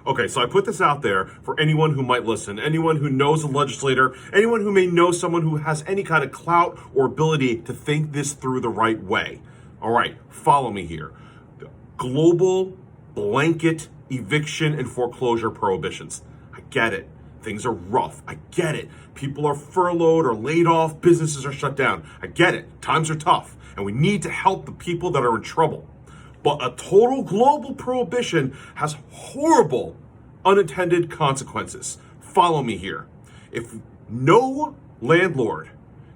Okay, so I put this out there for anyone who might listen, anyone who knows a legislator, anyone who may know someone who has any kind of clout or ability to think this through the right way. All right, follow me here. Global blanket eviction and foreclosure prohibitions. I get it. Things are rough. I get it. People are furloughed or laid off. Businesses are shut down. I get it. Times are tough. And we need to help the people that are in trouble. But a total global prohibition has horrible unintended consequences. Follow me here. If no landlord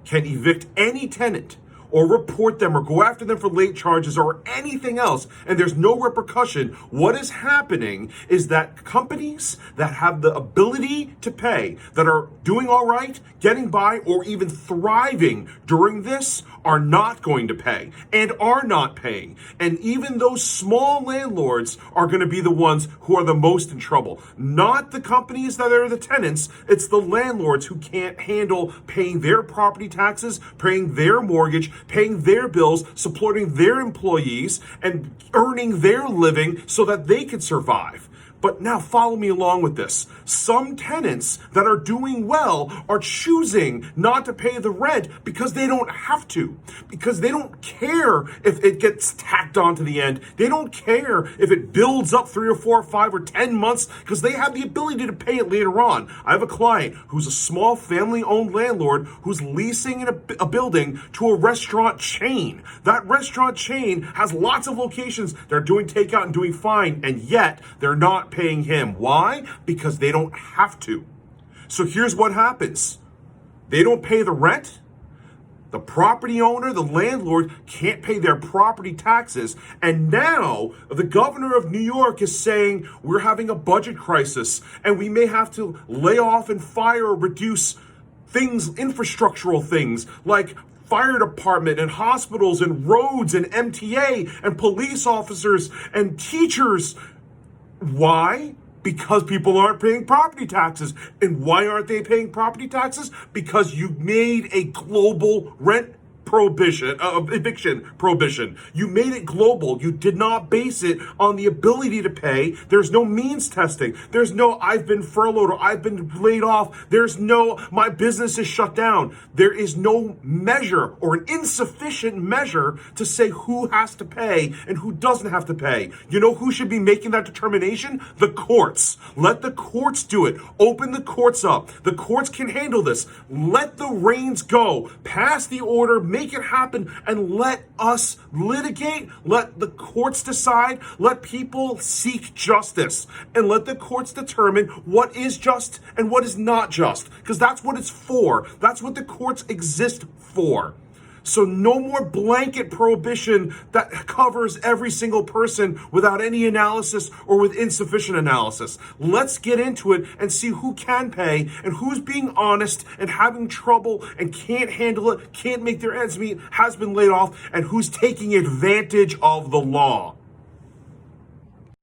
can evict any tenant or report them or go after them for late charges or anything else, and there's no repercussion, what is happening is that companies that have the ability to pay, that are doing all right, getting by, or even thriving during this, are not going to pay and are not paying. And even those small landlords are going to be the ones who are the most in trouble. Not the companies that are the tenants, it's the landlords who can't handle paying their property taxes, paying their mortgage, paying their bills, supporting their employees, and earning their living so that they could survive. But now follow me along with this. Some tenants that are doing well are choosing not to pay the rent because they don't have to, because they don't care if it gets tacked on to the end. They don't care if it builds up 3 or 4 or 5 or 10 months because they have the ability to pay it later on. I have a client who's a small family-owned landlord who's leasing a building to a restaurant chain. That restaurant chain has lots of locations. They're doing takeout and doing fine, and yet they're not paying him. Why? Because they don't have to. So here's what happens. They don't pay the rent. The property owner, the landlord, can't pay their property taxes. And now the governor of New York is saying we're having a budget crisis and we may have to lay off and fire or reduce things, infrastructural things like fire department and hospitals and roads and MTA and police officers and teachers. Why? Because people aren't paying property taxes. And why aren't they paying property taxes? Because you made a global rent prohibition, eviction prohibition. You made it global. You did not base it on the ability to pay. There's no means testing. There's no I've been furloughed or I've been laid off. There's no my business is shut down. There is no measure or an insufficient measure to say who has to pay and who doesn't have to pay. You know who should be making that determination? The courts. Let the courts do it. Open the courts up. The courts can handle this. Let the reins go. Pass the order. Make it happen and let us litigate. Let the courts decide. Let people seek justice and let the courts determine what is just and what is not just, because that's what it's for. That's what the courts exist for. So no more blanket prohibition that covers every single person without any analysis or with insufficient analysis. Let's get into it and see who can pay and who's being honest and having trouble and can't handle it, can't make their ends meet, has been laid off, and who's taking advantage of the law.